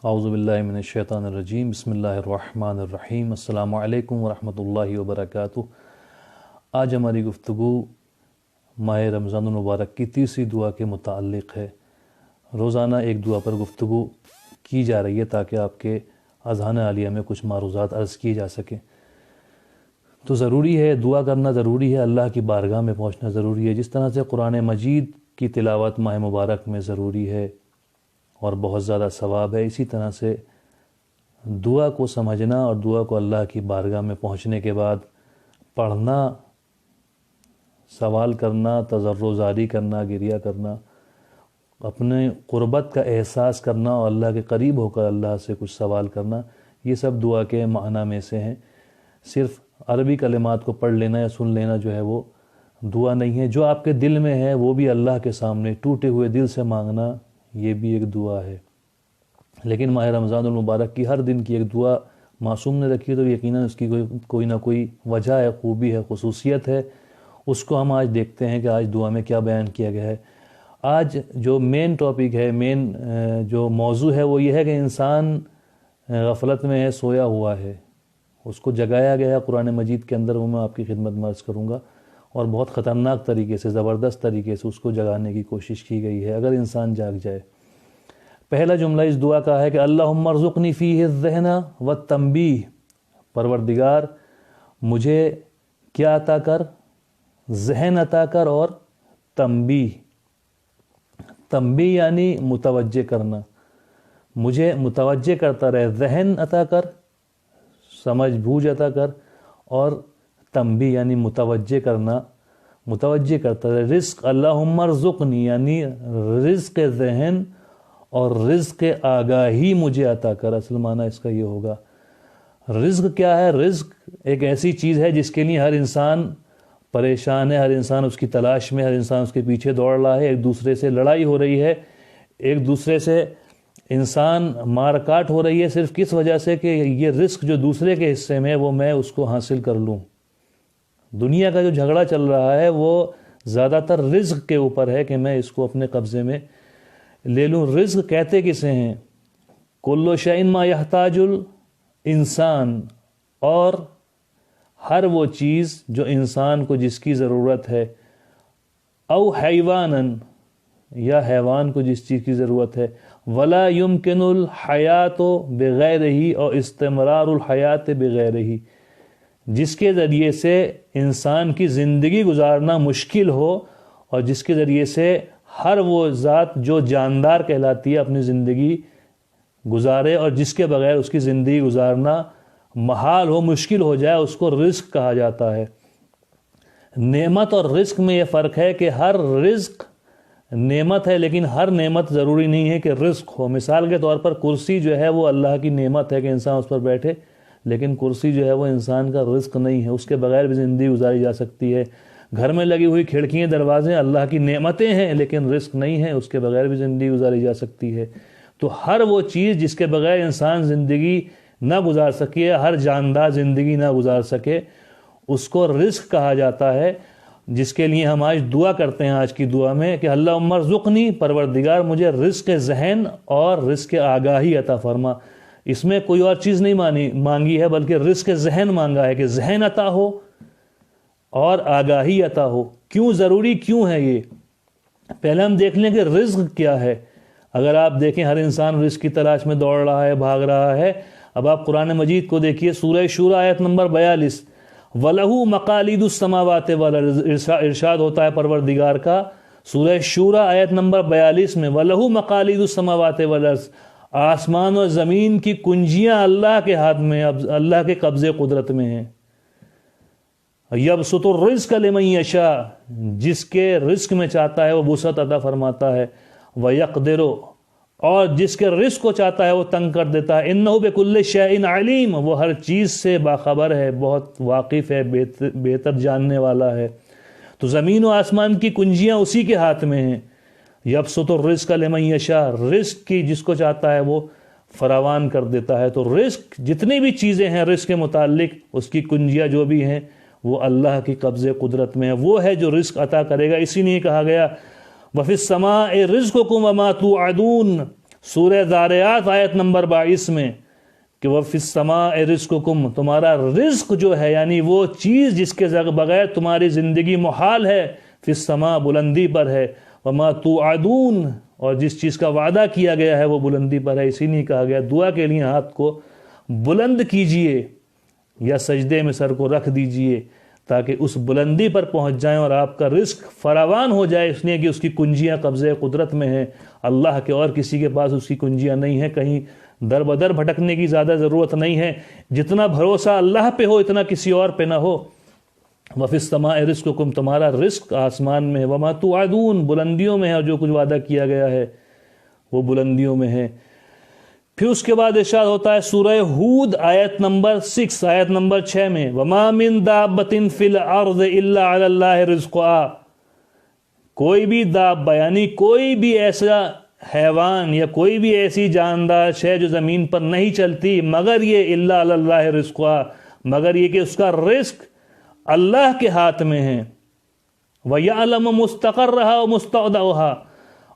اعوذ باللہ من الشیطان الرجیم، بسم اللہ الرحمن الرحیم، السلام علیکم ورحمۃ اللہ وبرکاتہ۔ آج ہماری گفتگو ماہ رمضان المبارک کی تیسری دعا کے متعلق ہے۔ روزانہ ایک دعا پر گفتگو کی جا رہی ہے تاکہ آپ کے اذہان عالیہ میں کچھ معروضات عرض کیے جا سکیں۔ تو ضروری ہے، دعا کرنا ضروری ہے، اللہ کی بارگاہ میں پہنچنا ضروری ہے۔ جس طرح سے قرآن مجید کی تلاوت ماہ مبارک میں ضروری ہے اور بہت زیادہ ثواب ہے، اسی طرح سے دعا کو سمجھنا اور دعا کو اللہ کی بارگاہ میں پہنچنے کے بعد پڑھنا، سوال کرنا، تضرع زاری کرنا، گریہ کرنا، اپنے قربت کا احساس کرنا اور اللہ کے قریب ہو کر اللہ سے کچھ سوال کرنا، یہ سب دعا کے معنی میں سے ہیں۔ صرف عربی کلمات کو پڑھ لینا یا سن لینا جو ہے وہ دعا نہیں ہے۔ جو آپ کے دل میں ہے وہ بھی اللہ کے سامنے ٹوٹے ہوئے دل سے مانگنا، یہ بھی ایک دعا ہے۔ لیکن ماہ رمضان المبارک کی ہر دن کی ایک دعا معصوم نے رکھی ہے تو یقیناً اس کی کوئی نہ کوئی وجہ ہے، خوبی ہے، خصوصیت ہے۔ اس کو ہم آج دیکھتے ہیں کہ آج دعا میں کیا بیان کیا گیا ہے۔ آج جو مین ٹاپک ہے، مین جو موضوع ہے وہ یہ ہے کہ انسان غفلت میں ہے، سویا ہوا ہے، اس کو جگایا گیا ہے قرآن مجید کے اندر، وہ میں آپ کی خدمت میں عرض کروں گا، اور بہت خطرناک طریقے سے، زبردست طریقے سے اس کو جگانے کی کوشش کی گئی ہے اگر انسان جاگ جائے۔ پہلا جملہ اس دعا کا ہے کہ اللہم ارزقنی فیہ الذہن والتنبیہ، پروردگار مجھے کیا عطا کر؟ ذہن عطا کر اور تنبیہ۔ تنبیہ یعنی متوجہ کرنا، مجھے متوجہ کرتا رہے، ذہن عطا کر، سمجھ بوجھ عطا کر، اور تنبیہ یعنی متوجہ کرنا، متوجہ کرتا رہے۔ رزق، اللہم ارزقنی یعنی رزق ذہن اور رزق آگاہی مجھے عطا کر، اصل معنی اس کا یہ ہوگا۔ رزق کیا ہے؟ رزق ایک ایسی چیز ہے جس کے لیے ہر انسان پریشان ہے، ہر انسان اس کی تلاش میں، ہر انسان اس کے پیچھے دوڑ رہا ہے، ایک دوسرے سے لڑائی ہو رہی ہے، ایک دوسرے سے انسان مار کاٹ ہو رہی ہے، صرف کس وجہ سے کہ یہ رزق جو دوسرے کے حصے میں وہ میں اس کو حاصل کر لوں۔ دنیا کا جو جھگڑا چل رہا ہے وہ زیادہ تر رزق کے اوپر ہے کہ میں اس کو اپنے قبضے میں لے لوں۔ رزق کہتے کسے ہیں؟ کل شیء ما یحتاج الانسان، اور ہر وہ چیز جو انسان کو جس کی ضرورت ہے، او حیوانا یا حیوان کو جس چیز کی ضرورت ہے، ولا یمکن الحیات بغیرہ اور استمرار الحیات بغیرہ، جس کے ذریعے سے انسان کی زندگی گزارنا مشکل ہو اور جس کے ذریعے سے ہر وہ ذات جو جاندار کہلاتی ہے اپنی زندگی گزارے اور جس کے بغیر اس کی زندگی گزارنا محال ہو، مشکل ہو جائے، اس کو رزق کہا جاتا ہے۔ نعمت اور رزق میں یہ فرق ہے کہ ہر رزق نعمت ہے لیکن ہر نعمت ضروری نہیں ہے کہ رزق ہو۔ مثال کے طور پر کرسی جو ہے وہ اللہ کی نعمت ہے کہ انسان اس پر بیٹھے، لیکن کرسی جو ہے وہ انسان کا رزق نہیں ہے، اس کے بغیر بھی زندگی گزاری جا سکتی ہے۔ گھر میں لگی ہوئی کھڑکیاں، دروازے اللہ کی نعمتیں ہیں لیکن رزق نہیں ہے، اس کے بغیر بھی زندگی گزاری جا سکتی ہے۔ تو ہر وہ چیز جس کے بغیر انسان زندگی نہ گزار سکے، ہر جاندار زندگی نہ گزار سکے، اس کو رزق کہا جاتا ہے، جس کے لیے ہم آج دعا کرتے ہیں آج کی دعا میں کہ اللہم ارزقنی، پروردگار مجھے رزق ذہن اور رزق آگاہی عطا فرما۔ اس میں کوئی اور چیز نہیں مانگی ہے بلکہ رزق ذہن مانگا ہے کہ ذہن عطا ہو اور آگاہی عطا ہو۔ کیوں ضروری کیوں ہے یہ؟ پہلے ہم دیکھ لیں کہ رزق کیا ہے۔ اگر آپ دیکھیں ہر انسان رزق کی تلاش میں دوڑ رہا ہے، بھاگ رہا ہے۔ اب آپ قرآن مجید کو دیکھیے، سورہ شورى آیت نمبر 42، وَلَهُ مَقَالِيدُ السَّمَاوَاتِ وَالْأَرْضِ، ارشاد ہوتا ہے پروردگار کا سورہ شورى آیت نمبر 42 میں، وَلَهُ مَقَالِيدُ السَّمَاوَاتِ وَالْأَرْضِ، آسمان اور زمین کی کنجیاں اللہ کے ہاتھ میں، اللہ کے قبضے قدرت میں ہیں۔ یبسط الرزق لمن یشاء، جس کے رزق میں چاہتا ہے وہ وسعت عطا فرماتا ہے، ویقدر، اور جس کے رزق کو چاہتا ہے وہ تنگ کر دیتا ہے۔ انہ بکل شیء علیم، وہ ہر چیز سے باخبر ہے، بہت واقف ہے، بہتر جاننے والا ہے۔ تو زمین و آسمان کی کنجیاں اسی کے ہاتھ میں ہیں۔ یبسط الرزق لمن یشاء، رزق کی جس کو چاہتا ہے وہ فراوان کر دیتا ہے۔ تو رزق، جتنی بھی چیزیں ہیں رزق کے متعلق، اس کی کنجیاں جو بھی ہیں وہ اللہ کی قبضے قدرت میں ہے، وہ ہے جو رزق عطا کرے گا۔ اسی لیے کہا گیا وَفِي السَّمَاءِ رِزْقُكُمْ وَمَا تُوعَدُونَ، سورہ ذاریات آیت نمبر 22 میں کہ وَفِي السَّمَاءِ رِزْقُكُمْ، تمہارا رزق جو ہے یعنی وہ چیز جس کے بغیر تمہاری زندگی محال ہے، فی السماء بلندی پر ہے، وما توعدون، اور جس چیز کا وعدہ کیا گیا ہے وہ بلندی پر ہے۔ اسی لیے کہا گیا دعا کے لیے ہاتھ کو بلند کیجئے یا سجدے میں سر کو رکھ دیجئے تاکہ اس بلندی پر پہنچ جائیں اور آپ کا رزق فراوان ہو جائے، اس لیے کہ اس کی کنجیاں قبضے قدرت میں ہیں اللہ کے، اور کسی کے پاس اس کی کنجیاں نہیں ہیں۔ کہیں در بدر بھٹکنے کی زیادہ ضرورت نہیں ہے، جتنا بھروسہ اللہ پہ ہو اتنا کسی اور پہ نہ ہو۔ وَفِي السَّمَاءِ رِزْقُكُمْ، تمہارا رزق آسمان میں ہے، وَمَا تُوعَدُونَ بلندیوں میں ہے، اور جو کچھ وعدہ کیا گیا ہے وہ بلندیوں میں ہے۔ پھر اس کے بعد ارشاد ہوتا ہے سورہ ہود آیت نمبر 6 آیت نمبر 6 میں وَمَا مِن دَابَّةٍ فِي الْأَرْضِ إِلَّا عَلَى اللَّهِ رِزْقُهَا، کوئی بھی دابہ یعنی کوئی بھی ایسا حیوان یا کوئی بھی ایسی جاندار شے جو زمین پر نہیں چلتی مگر یہ الا علی اللہ رزقها، مگر یہ کہ اس کا رزق اللہ کے ہاتھ میں ہے۔ وَيَعْلَمُ مُسْتَقَرَّهَا وَمُسْتَوْدَعَهَا،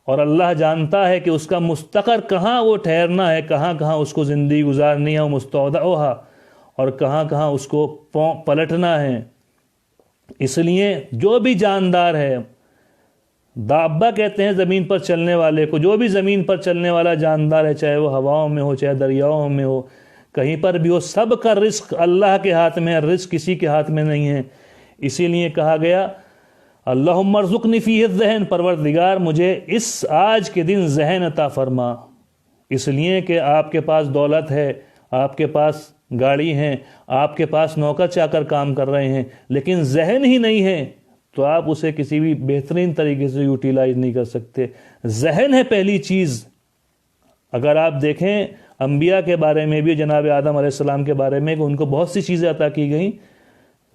اور اللہ جانتا ہے کہ اس کا مستقر کہاں وہ ٹھہرنا ہے، کہاں کہاں اس کو زندگی گزارنی ہے، مستودعها، اور کہاں کہاں اس کو پلٹنا ہے۔ اس لیے جو بھی جاندار ہے، دابہ کہتے ہیں زمین پر چلنے والے کو، جو بھی زمین پر چلنے والا جاندار ہے، چاہے وہ ہواؤں میں ہو چاہے دریاؤں میں ہو، کہیں پر بھی ہو، سب کا رزق اللہ کے ہاتھ میں ہے، رزق کسی کے ہاتھ میں نہیں ہے۔ اسی لیے کہا گیا اللہم ارزقنی فیہ الذہن، پروردگار مجھے اس آج کے دن ذہن عطا فرما، اس لیے کہ آپ کے پاس دولت ہے، آپ کے پاس گاڑی ہیں، آپ کے پاس نوکر چاکر کام کر رہے ہیں، لیکن ذہن ہی نہیں ہے تو آپ اسے کسی بھی بہترین طریقے سے یوٹیلائز نہیں کر سکتے۔ ذہن ہے پہلی چیز۔ اگر آپ دیکھیں انبیاء کے بارے میں بھی، جناب آدم علیہ السلام کے بارے میں، کہ ان کو بہت سی چیزیں عطا کی گئیں،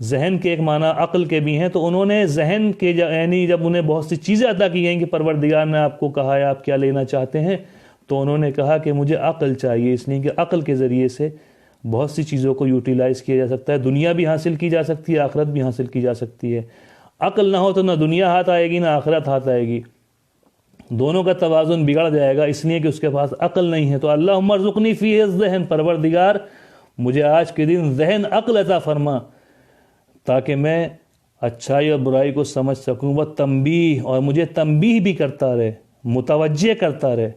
ذہن کے ایک معنی عقل کے بھی ہیں، تو انہوں نے ذہن کے یعنی جب انہیں بہت سی چیزیں عطا کی گئیں کہ پروردگار نے آپ کو کہا ہے آپ کیا لینا چاہتے ہیں، تو انہوں نے کہا کہ مجھے عقل چاہیے، اس لیے کہ عقل کے ذریعے سے بہت سی چیزوں کو یوٹیلائز کیا جا سکتا ہے، دنیا بھی حاصل کی جا سکتی ہے، آخرت بھی حاصل کی جا سکتی ہے۔ عقل نہ ہو تو نہ دنیا ہاتھ آئے گی نہ آخرت ہاتھ آئے گی، دونوں کا توازن بگڑ جائے گا، اس لیے کہ اس کے پاس عقل نہیں ہے۔ تو اللہم ارزقنی فیہ الذہن، پروردگار مجھے آج کے دن ذہن عقل عطا فرما تاکہ میں اچھائی اور برائی کو سمجھ سکوں، وہ تنبیہ، اور مجھے تنبیہ بھی کرتا رہے، متوجہ کرتا رہے۔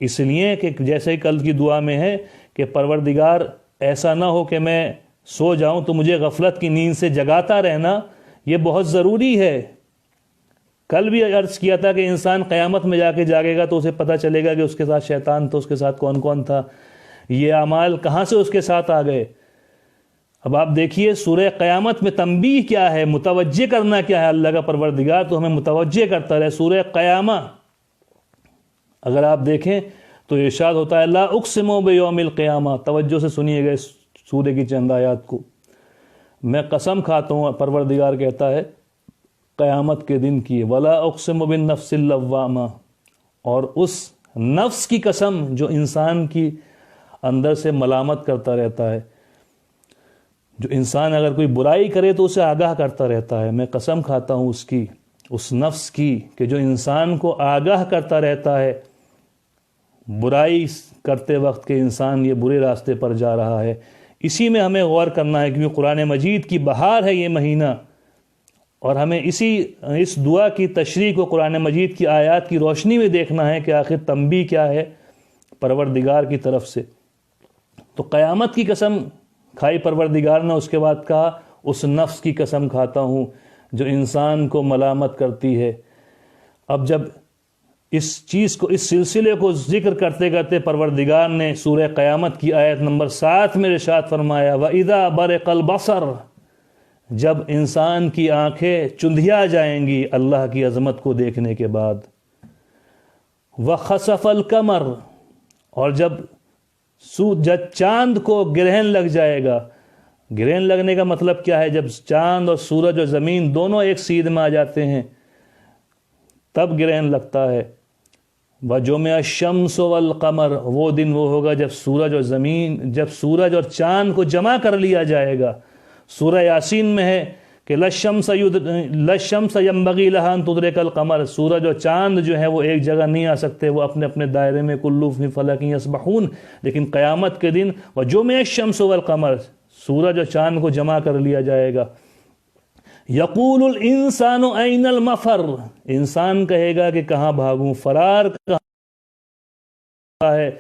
اس لیے کہ جیسے ہی کل کی دعا میں ہے کہ پروردگار ایسا نہ ہو کہ میں سو جاؤں تو مجھے غفلت کی نیند سے جگاتا رہنا، یہ بہت ضروری ہے۔ کل بھی عرض کیا تھا کہ انسان قیامت میں جا کے جاگے گا تو اسے پتہ چلے گا کہ اس کے ساتھ شیطان تو اس کے ساتھ کون کون تھا، یہ اعمال کہاں سے اس کے ساتھ آ گئے۔ اب آپ دیکھیے سورہ قیامت میں تنبیہ کیا ہے، متوجہ کرنا کیا ہے، اللہ کا پروردگار تو ہمیں متوجہ کرتا رہے۔ سورہ قیامہ اگر آپ دیکھیں تو ارشاد ہوتا ہے لا اقسم بیوم القیامہ، توجہ سے سنیے گا اس سورہ کی چند آیات کو، میں قسم کھاتا ہوں، پروردگار کہتا ہے قیامت کے دن کی، ولا اقسم بالنفس اللوامہ، اور اس نفس کی قسم جو انسان کی اندر سے ملامت کرتا رہتا ہے، جو انسان اگر کوئی برائی کرے تو اسے آگاہ کرتا رہتا ہے، میں قسم کھاتا ہوں اس کی، اس نفس کی کہ جو انسان کو آگاہ کرتا رہتا ہے برائی کرتے وقت کہ انسان یہ برے راستے پر جا رہا ہے۔ اسی میں ہمیں غور کرنا ہے کیونکہ قرآن مجید کی بہار ہے یہ مہینہ، اور ہمیں اس دعا کی تشریح کو قرآن مجید کی آیات کی روشنی میں دیکھنا ہے کہ آخر تنبیہ کیا ہے پروردگار کی طرف سے۔ تو قیامت کی قسم کھائی پروردگار نے، اس کے بعد کہا اس نفس کی قسم کھاتا ہوں جو انسان کو ملامت کرتی ہے۔ اب جب اس چیز کو، اس سلسلے کو ذکر کرتے کرتے پروردگار نے سورہ قیامت کی آیت نمبر 7 میں ارشاد فرمایا وَإِذَا بَرِقَ الْبَصَرُ، جب انسان کی آنکھیں چندھیا جائیں گی اللہ کی عظمت کو دیکھنے کے بعد، وَخَسَفَ الْقَمَرُ، اور جب چاند کو گرہن لگ جائے گا۔ گرہن لگنے کا مطلب کیا ہے؟ جب چاند اور سورج اور زمین دونوں ایک سیدھ میں آ جاتے ہیں تب گرہن لگتا ہے۔ وَجُمِعَ الشَّمْسُ وَالْقَمَرُ، وہ دن وہ ہوگا جب سورج اور چاند کو جمع کر لیا جائے گا۔ سورہ یاسین میں ہے کہ لَلشَّمْسَ يَنبَغِي لَهَا أَن تُدْرِكَ الْقَمَرَ، سورج اور چاند جو ہے وہ ایک جگہ نہیں آ سکتے، وہ اپنے اپنے دائرے میں كُلٌّ فِي فَلَكٍ يَسْبَحُونَ، لیکن قیامت کے دن وَجُمِعَ الشَّمْسُ وَالْقَمَرُ، سورج اور چاند کو جمع کر لیا جائے گا۔ يَقُولُ الْإِنسَانُ أَيْنَ الْمَفَرُّ، انسان کہے گا کہ کہاں بھاگوں، فرار کہاں ہے۔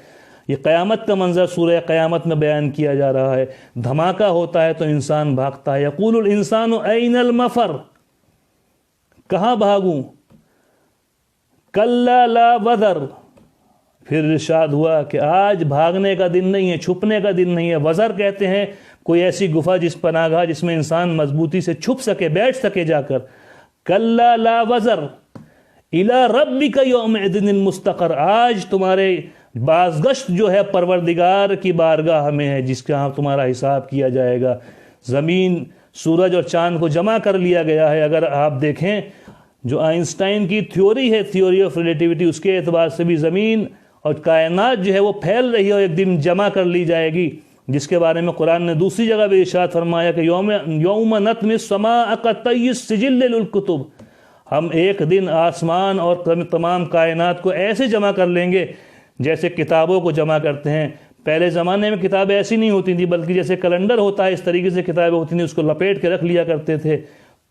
یہ قیامت کا منظر سورہ قیامت میں بیان کیا جا رہا ہے، دھماکہ ہوتا ہے تو انسان بھاگتا ہے۔ یقول الانسان این المفر، کہاں بھاگوں، کلا لا وزر، پھر ارشاد ہوا کہ آج بھاگنے کا دن نہیں ہے، چھپنے کا دن نہیں ہے۔ وزر کہتے ہیں کوئی ایسی گفا، جس پناہ گاہ جس میں انسان مضبوطی سے چھپ سکے، بیٹھ سکے جا کر۔ کلا لا وزر الی ربک یومئذ المستقر، آج تمہارے بازگشت جو ہے پروردگار کی بارگاہ میں ہے، جس کا تمہارا حساب کیا جائے گا۔ زمین، سورج اور چاند کو جمع کر لیا گیا ہے۔ اگر آپ دیکھیں جو آئنسٹائن کی تھیوری ہے، تھیوری آف ریلیٹیوٹی، اس کے اعتبار سے بھی زمین اور کائنات جو ہے وہ پھیل رہی ہے اور ایک دن جمع کر لی جائے گی، جس کے بارے میں قرآن نے دوسری جگہ بھی ارشاد فرمایا کہ یوم نطوی السماء کطی السجل للکتب، ہم ایک دن آسمان اور تمام کائنات کو ایسے جمع کر لیں گے جیسے کتابوں کو جمع کرتے ہیں۔ پہلے زمانے میں کتابیں ایسی نہیں ہوتی تھیں، بلکہ جیسے کیلنڈر ہوتا ہے اس طریقے سے کتابیں ہوتی تھیں، اس کو لپیٹ کے رکھ لیا کرتے تھے۔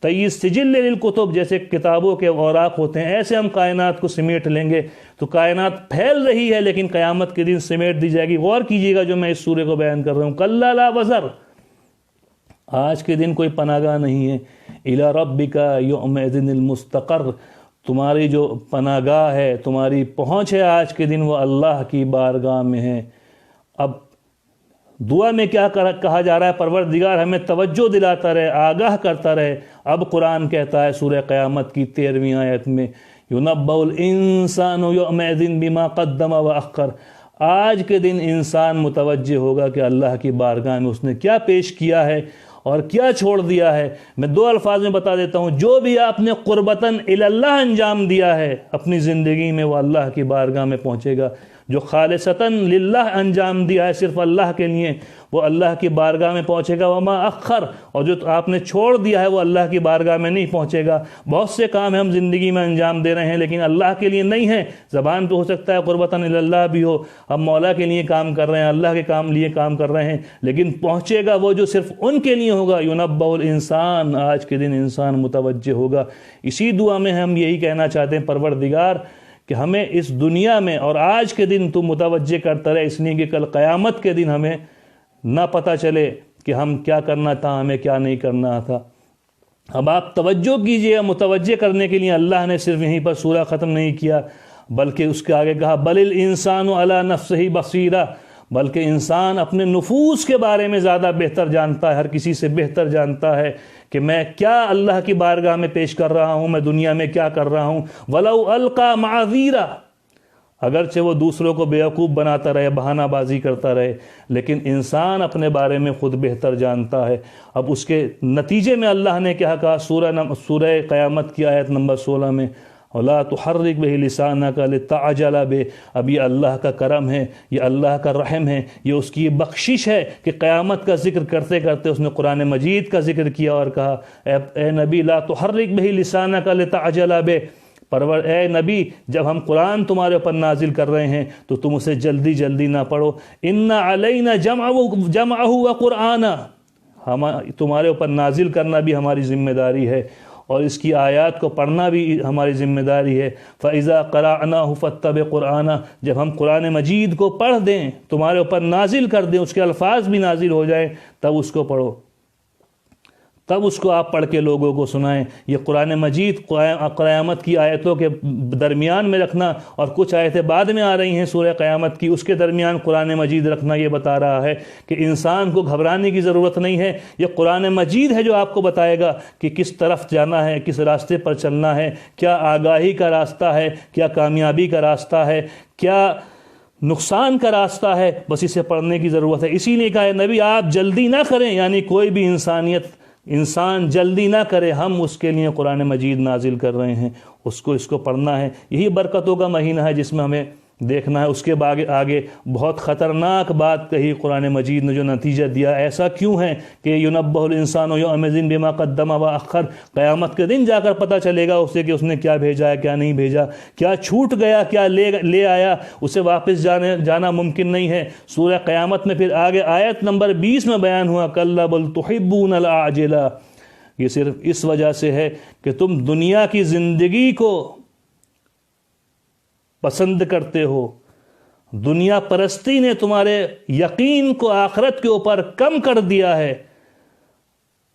طی سجل للکتب، جیسے کتابوں کے اوراق ہوتے ہیں، ایسے ہم کائنات کو سمیٹ لیں گے۔ تو کائنات پھیل رہی ہے لیکن قیامت کے دن سمیٹ دی جائے گی۔ غور کیجیے گا جو میں اس سورے کو بیان کر رہا ہوں، کلا لا وزر، آج کے دن کوئی پناہ گاہ نہیں ہے۔ الی ربک یومئذ المستقر، تمہاری جو پناہ گاہ ہے، تمہاری پہنچ ہے آج کے دن، وہ اللہ کی بارگاہ میں ہے۔ اب دعا میں کیا کہا جا رہا ہے، پروردگار ہمیں توجہ دلاتا رہے، آگاہ کرتا رہے۔ اب قرآن کہتا ہے سورہ قیامت کی 13ویں آیت میں، یُنَبَّأُ الْإِنسَانُ یَوْمَئِذٍ بِمَا قَدَّمَ وَأَخَّرَ، آج کے دن انسان متوجہ ہوگا کہ اللہ کی بارگاہ میں اس نے کیا پیش کیا ہے اور کیا چھوڑ دیا ہے۔ میں دو الفاظ میں بتا دیتا ہوں، جو بھی آپ نے قربتاً الی اللہ انجام دیا ہے اپنی زندگی میں، وہ اللہ کی بارگاہ میں پہنچے گا۔ جو خالصتاً للہ انجام دیا ہے صرف اللہ کے لیے، وہ اللہ کی بارگاہ میں پہنچے گا۔ وما اخر، اور جو آپ نے چھوڑ دیا ہے وہ اللہ کی بارگاہ میں نہیں پہنچے گا۔ بہت سے کام ہم زندگی میں انجام دے رہے ہیں لیکن اللہ کے لیے نہیں ہیں، زبان پہ ہو سکتا ہے قربتاً الی اللہ بھی ہو، ہم مولا کے لیے کام کر رہے ہیں، اللہ کے لیے کام کر رہے ہیں، لیکن پہنچے گا وہ جو صرف ان کے لیے ہوگا۔ یُنَبَّأُ الْإِنسان، آج کے دن انسان متوجہ ہوگا۔ اسی دعا میں ہم یہی کہنا چاہتے ہیں، پروردگار کہ ہمیں اس دنیا میں اور آج کے دن تو متوجہ کرتا رہے، اس لیے کہ کل قیامت کے دن ہمیں نہ پتہ چلے کہ ہم کیا کرنا تھا، ہمیں کیا نہیں کرنا تھا۔ اب آپ توجہ کیجئے، متوجہ کرنے کے لیے اللہ نے صرف یہیں پر سورہ ختم نہیں کیا، بلکہ اس کے آگے کہا بل الانسان علی نفسہ بصیرہ، بلکہ انسان اپنے نفوس کے بارے میں زیادہ بہتر جانتا ہے، ہر کسی سے بہتر جانتا ہے کہ میں کیا اللہ کی بارگاہ میں پیش کر رہا ہوں، میں دنیا میں کیا کر رہا ہوں۔ وَلَوْ أَلْقَى مَعَاذِيرًا، اگرچہ وہ دوسروں کو بیوقوف بناتا رہے، بہانہ بازی کرتا رہے، لیکن انسان اپنے بارے میں خود بہتر جانتا ہے۔ اب اس کے نتیجے میں اللہ نے کیا کہا، سورہ قیامت کی آیت نمبر 16 میں، وَلَا تُحَرِّكْ بِهِ لِسَانَكَ لِتَعْجَلَ بِهِ، اب یہ اللہ کا کرم ہے، یہ اللہ کا رحم ہے، یہ اس کی بخشش ہے کہ قیامت کا ذکر کرتے کرتے اس نے قرآن مجید کا ذکر کیا اور کہا اے نبی لا تحرک بہ لسانک لتعجل بہ، اے نبی جب ہم قرآن تمہارے اوپر نازل کر رہے ہیں تو تم اسے جلدی جلدی نہ پڑھو۔ ان علینا جمعہ وقرآنہ، تمہارے اوپر نازل کرنا بھی ہماری ذمہ داری ہے اور اس کی آیات کو پڑھنا بھی ہماری ذمہ داری ہے۔ فَإِذَا قَرَأْنَاهُ فَاتَّبِعْ قُرْآنَهُ، جب ہم قرآن مجید کو پڑھ دیں، تمہارے اوپر نازل کر دیں، اس کے الفاظ بھی نازل ہو جائیں، تب اس کو پڑھو، تب اس کو آپ پڑھ کے لوگوں کو سنائیں۔ یہ قرآن مجید قیامت کی آیتوں کے درمیان میں رکھنا، اور کچھ آیتیں بعد میں آ رہی ہیں سورہ قیامت کی، اس کے درمیان قرآن مجید رکھنا، یہ بتا رہا ہے کہ انسان کو گھبرانے کی ضرورت نہیں ہے۔ یہ قرآن مجید ہے جو آپ کو بتائے گا کہ کس طرف جانا ہے، کس راستے پر چلنا ہے، کیا آگاہی کا راستہ ہے، کیا کامیابی کا راستہ ہے، کیا نقصان کا راستہ ہے، بس اسے پڑھنے کی ضرورت ہے۔ اسی لیے کہا نبی آپ جلدی نہ کریں، یعنی کوئی بھی انسان جلدی نہ کرے، ہم اس کے لیے قرآن مجید نازل کر رہے ہیں، اس کو پڑھنا ہے۔ یہی برکتوں کا مہینہ ہے جس میں ہمیں دیکھنا ہے۔ اس کے آگے بہت خطرناک بات کہی قرآن مجید نے، جو نتیجہ دیا ایسا کیوں ہے کہ ینبہ الانسان یومئذ بما قدم واخر، قیامت کے دن جا کر پتہ چلے گا اسے کہ اس نے کیا بھیجا ہے کیا نہیں بھیجا، کیا چھوٹ گیا کیا لے آیا، اسے واپس جانا ممکن نہیں ہے۔ سورہ قیامت میں پھر آگے آیت نمبر 20 میں بیان ہوا کلا بل تحبون العاجلہ، یہ صرف اس وجہ سے ہے کہ تم دنیا کی زندگی کو پسند کرتے ہو، دنیا پرستی نے تمہارے یقین کو آخرت کے اوپر کم کر دیا ہے۔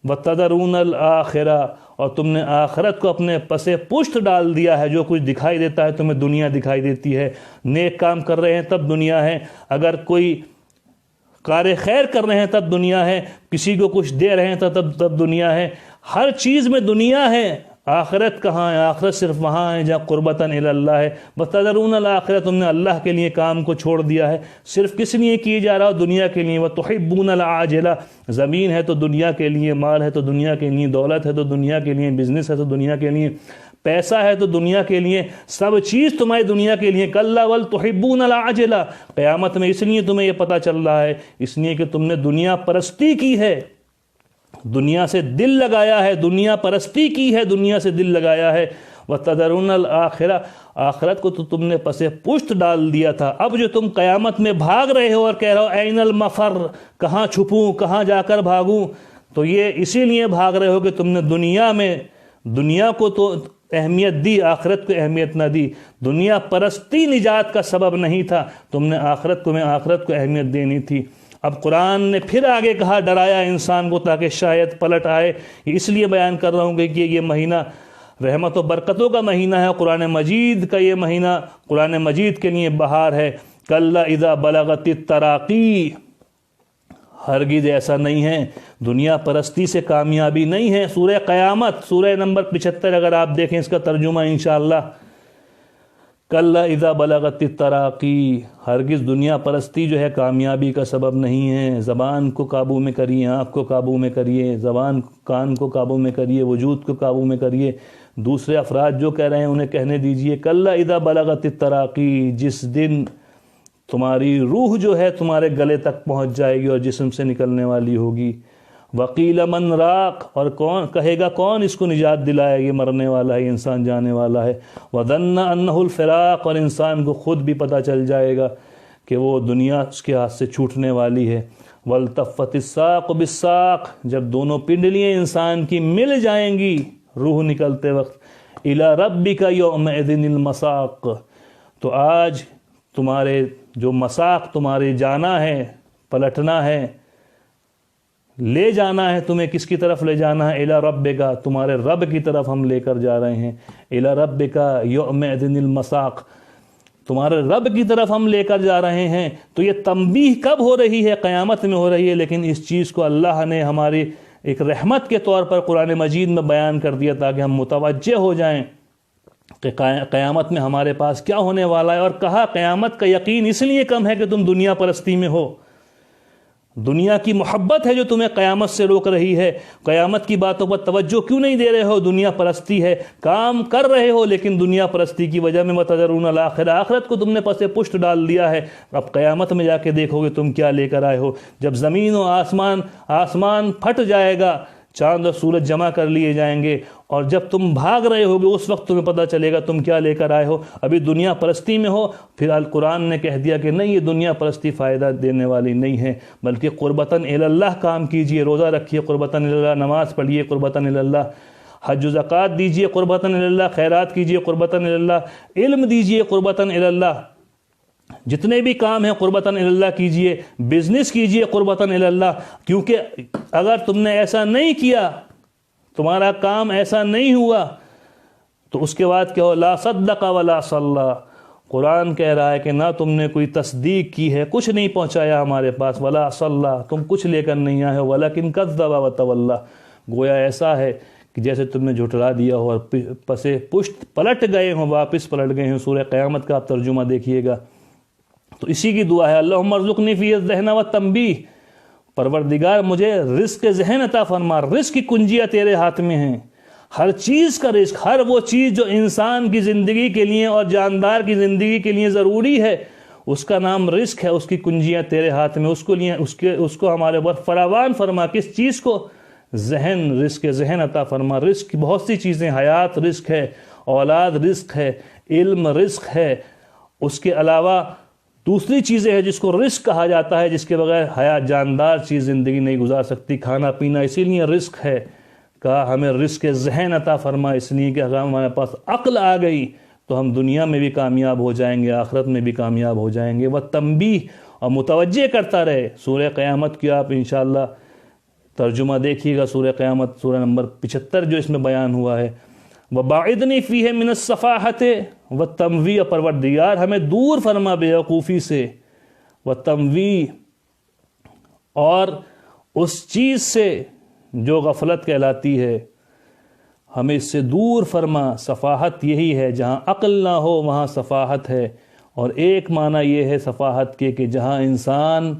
وَتَذَرُونَ الْآخِرَةَ، اور تم نے آخرت کو اپنے پس پشت ڈال دیا ہے۔ جو کچھ دکھائی دیتا ہے تمہیں دنیا دکھائی دیتی ہے، نیک کام کر رہے ہیں تب دنیا ہے، اگر کوئی کار خیر کر رہے ہیں تب دنیا ہے، کسی کو کچھ دے رہے ہیں تب دنیا ہے، ہر چیز میں دنیا ہے۔ آخرت کہاں ہے؟ آخرت صرف وہاں ہے جہاں قربتاً الی اللہ ہے۔ وَتَذَرُونَ الْآخِرَةَ، تم نے اللہ کے لیے کام کو چھوڑ دیا ہے، صرف کس لیے کیے جا رہا ہو؟ دنیا کے لیے۔ وَتُحِبُّونَ الْعَاجِلَةَ، زمین ہے تو دنیا کے لیے، مال ہے تو دنیا کے لیے، دولت ہے تو دنیا کے لیے، بزنس ہے تو دنیا کے لیے، پیسہ ہے تو دنیا کے لیے، سب چیز تمہاری دنیا کے لیے۔ کَلَّا بَلْ تُحِبُّونَ الْعَاجِلَةَ، قیامت میں اس لیے تمہیں یہ پتہ چل رہا ہے، اس لیے کہ تم نے دنیا پرستی کی ہے، دنیا سے دل لگایا ہے، دنیا پرستی کی ہے، دنیا سے دل لگایا ہے۔ وَتَذَرُونَ الْآخِرَةَ، آخرت کو تو تم نے پس پشت ڈال دیا تھا۔ اب جو تم قیامت میں بھاگ رہے ہو اور کہہ رہے ہو این المفر، کہاں چھپوں، کہاں جا کر بھاگوں، تو یہ اسی لیے بھاگ رہے ہو کہ تم نے دنیا کو تو اہمیت دی، آخرت کو اہمیت نہ دی۔ دنیا پرستی نجات کا سبب نہیں تھا، تم نے آخرت کو اہمیت دینی تھی۔ اب قرآن نے پھر آگے کہا، ڈرایا انسان کو تاکہ شاید پلٹ آئے۔ اس لیے بیان کر رہا ہوں کہ یہ مہینہ رحمت و برکتوں کا مہینہ ہے، قرآن مجید کا یہ مہینہ قرآن مجید کے لیے بہار ہے۔ کلا اذا بلغت التراقی، ہرگز ایسا نہیں ہے، دنیا پرستی سے کامیابی نہیں ہے۔ سورہ قیامت سورہ نمبر 75 اگر آپ دیکھیں اس کا ترجمہ انشاءاللہ، کلا اذا بلغت التراقی، ہرگز دنیا پرستی جو ہے کامیابی کا سبب نہیں ہے۔ زبان کو قابو میں کریے، آنکھ کو قابو میں کریے، زبان کان کو قابو میں کریے، وجود کو قابو میں کریے۔ دوسرے افراد جو کہہ رہے ہیں انہیں کہنے دیجئے کلا اذا بلغت التراقی، جس دن تمہاری روح جو ہے تمہارے گلے تک پہنچ جائے گی اور جسم سے نکلنے والی ہوگی۔ وقیل من راق، اور کون کہے گا، کون اس کو نجات دلائے، یہ مرنے والا ہے، انسان جانے والا ہے۔ وظن انہ الفراق، اور انسان کو خود بھی پتہ چل جائے گا کہ وہ دنیا اس کے ہاتھ سے چھوٹنے والی ہے۔ والتفت الساق بالساق، جب دونوں پنڈلیاں انسان کی مل جائیں گی روح نکلتے وقت، الی ربک یومئذ المساق، تو آج تمہارے جو مساق، تمہارے جانا ہے، پلٹنا ہے، لے جانا ہے، تمہیں کس کی طرف لے جانا ہے؟ الی ربک، تمہارے رب کی طرف ہم لے کر جا رہے ہیں۔ الی ربک یومئذ المساق، تمہارے رب کی طرف ہم لے کر جا رہے ہیں۔ تو یہ تنبیہ کب ہو رہی ہے؟ قیامت میں ہو رہی ہے، لیکن اس چیز کو اللہ نے ہماری ایک رحمت کے طور پر قرآن مجید میں بیان کر دیا تاکہ ہم متوجہ ہو جائیں کہ قیامت میں ہمارے پاس کیا ہونے والا ہے۔ اور کہا قیامت کا یقین اس لیے کم ہے کہ تم دنیا پرستی میں ہو، دنیا کی محبت ہے جو تمہیں قیامت سے روک رہی ہے۔ قیامت کی باتوں پر توجہ کیوں نہیں دے رہے ہو؟ دنیا پرستی ہے، کام کر رہے ہو لیکن دنیا پرستی کی وجہ میں وَتَذَرُونَ الْآخِرَةَ، آخرت کو تم نے پس پشت ڈال دیا ہے۔ اب قیامت میں جا کے دیکھو گے تم کیا لے کر آئے ہو۔ جب زمین و آسمان پھٹ جائے گا، چاند اور سورج جمع کر لیے جائیں گے، اور جب تم بھاگ رہے ہوگے اس وقت تمہیں پتہ چلے گا تم کیا لے کر آئے ہو۔ ابھی دنیا پرستی میں ہو، پھر القرآن نے کہہ دیا کہ نہیں، یہ دنیا پرستی فائدہ دینے والی نہیں ہے، بلکہ قربتاً الی اللہ کام کیجئے، روزہ رکھیے قربتاً الی اللہ، نماز پڑھیے قربتاً الی اللہ، حج و زکوٰۃ دیجئے قربتاً الی اللہ، خیرات کیجئے قربتاً الی اللہ، علم دیجئے قربتاً الی اللہ، جتنے بھی کام ہیں قربتاً الی اللہ کیجئے، بزنس کیجئے قربتاً الی اللہ۔ کیونکہ اگر تم نے ایسا نہیں کیا، تمہارا کام ایسا نہیں ہوا، تو اس کے بعد کیا ہو؟ لا صدق ولا صلی، قرآن کہہ رہا ہے کہ نہ تم نے کوئی تصدیق کی ہے، کچھ نہیں پہنچایا ہمارے پاس، ولا صلی، تم کچھ لے کر نہیں آئے ہو، ولکن کذب وتولی، گویا ایسا ہے کہ جیسے تم نے جھٹلا دیا ہو اور پس پشت پلٹ گئے ہوں، واپس پلٹ گئے ہوں۔ سورہ قیامت کا آپ ترجمہ دیکھیے گا تو اسی کی دعا ہے، اللہم ارزقنی فی الذہن والتنبیہ، پروردگار مجھے رزق ذہن عطا فرما، رزق کی کنجیاں تیرے ہاتھ میں ہیں، ہر چیز کا رزق، ہر وہ چیز جو انسان کی زندگی کے لیے اور جاندار کی زندگی کے لیے ضروری ہے، اس کا نام رزق ہے، اس کی کنجیاں تیرے ہاتھ میں، اس کو ہمارے اوپر فراوان فرما۔ کس چیز کو؟ ذہن، رزق ذہن عطا فرما۔ رزق بہت سی چیزیں، حیات رزق ہے، اولاد رزق ہے، علم رزق ہے، اس کے علاوہ دوسری چیزیں ہیں جس کو رزق کہا جاتا ہے، جس کے بغیر حیات جاندار چیز زندگی نہیں گزار سکتی، کھانا پینا، اسی لیے رزق ہے۔ کہا ہمیں رزق ذہن عطا فرما، اس لیے کہ اگر ہمارے پاس عقل آ گئی تو ہم دنیا میں بھی کامیاب ہو جائیں گے، آخرت میں بھی کامیاب ہو جائیں گے۔ وَتَنبیہ، اور متوجہ کرتا رہے۔ سورہ قیامت کی آپ انشاءاللہ ترجمہ دیکھیے گا، سورہ قیامت سورہ نمبر 75 جو اس میں بیان ہوا ہے۔ وَبَاعِدْنِي فِيهِ مِنَ الصَّفَاحَةِ وَالتَّمْوِیہ، پروردگار ہمیں دور فرما بے وقوفی سے، وَالتَّمْوِیہ، اور اس چیز سے جو غفلت کہلاتی ہے، ہمیں اس سے دور فرما۔ صفاحت یہی ہے، جہاں عقل نہ ہو وہاں صفاحت ہے، اور ایک معنی یہ ہے صفاحت کے کہ جہاں انسان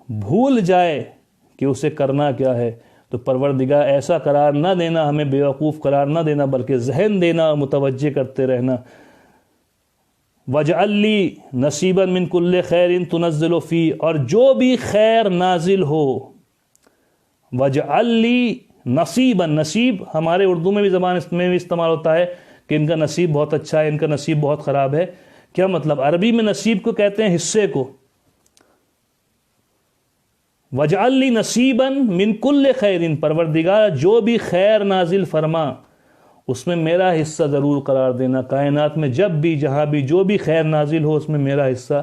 بھول جائے کہ اسے کرنا کیا ہے، تو پروردگار ایسا قرار نہ دینا، ہمیں بیوقوف قرار نہ دینا، بلکہ ذہن دینا، متوجہ کرتے رہنا۔ وَاجْعَلْ لِي نَصِيبًا مِّن كُلِّ خَيْرٍ تُنَزِّلُ فِيهِ، اور جو بھی خیر نازل ہو، وَاجْعَلْ لِي نصیباً، نصیب ہمارے اردو میں بھی زبان میں بھی استعمال ہوتا ہے کہ ان کا نصیب بہت اچھا ہے، ان کا نصیب بہت خراب ہے۔ کیا مطلب؟ عربی میں نصیب کو کہتے ہیں حصے کو۔ وَاجْعَلْ لِي نَصِيبًا مِّن كُلِّ خَيْرٍ، پروردگار جو بھی خیر نازل فرما اس میں میرا حصہ ضرور قرار دینا۔ کائنات میں جب بھی، جہاں بھی، جو بھی خیر نازل ہو اس میں میرا حصہ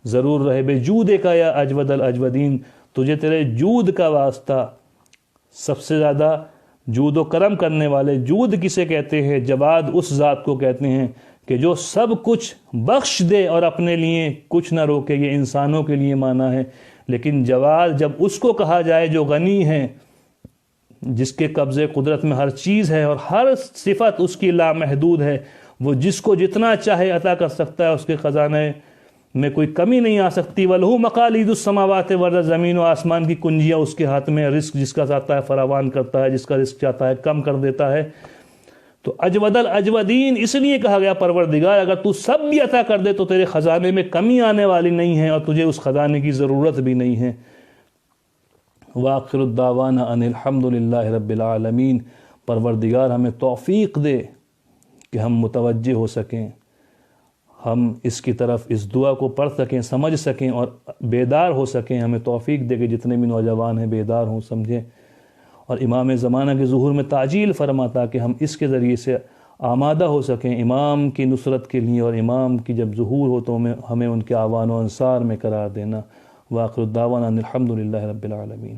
ضرور رہے۔ بِجُودِكَ یا اجود الاجودین، تجھے تیرے جود کا واسطہ، سب سے زیادہ جود و کرم کرنے والے۔ جود کسے کہتے ہیں؟ جواد اس ذات کو کہتے ہیں کہ جو سب کچھ بخش دے اور اپنے لیے کچھ نہ روکے۔ یہ انسانوں کے لیے معنی ہے، لیکن جواد جب اس کو کہا جائے جو غنی ہے، جس کے قبضے قدرت میں ہر چیز ہے اور ہر صفت اس کی لامحدود ہے، وہ جس کو جتنا چاہے عطا کر سکتا ہے، اس کے خزانے میں کوئی کمی نہیں آ سکتی۔ وَلَهُ مَقَالِيدُ السَّمَاوَاتِ وَالْأَرْضِ، زمین و آسمان کی کنجیاں اس کے ہاتھ میں۔ رزق جس کا چاہتا ہے فراوان کرتا ہے، جس کا رزق چاہتا ہے کم کر دیتا ہے۔ تو اجود الاجودین اس لیے کہا گیا پروردگار اگر تو سب بھی عطا کر دے تو تیرے خزانے میں کمی آنے والی نہیں ہے، اور تجھے اس خزانے کی ضرورت بھی نہیں ہے۔ وآخر الدعوانا ان الحمد للہ رب العالمین، پروردگار ہمیں توفیق دے کہ ہم متوجہ ہو سکیں، ہم اس کی طرف اس دعا کو پڑھ سکیں، سمجھ سکیں اور بیدار ہو سکیں۔ ہمیں توفیق دے کہ جتنے بھی نوجوان ہیں بیدار ہوں، سمجھیں، اور امام زمانہ کے ظہور میں تعجیل فرماتا کہ ہم اس کے ذریعے سے آمادہ ہو سکیں امام کی نصرت کے لیے، اور امام کی جب ظہور ہو تو ہمیں ان کے اعوان و انصار میں قرار دینا۔ وآخر الدعوانا ان الحمد للہ رب العالمین۔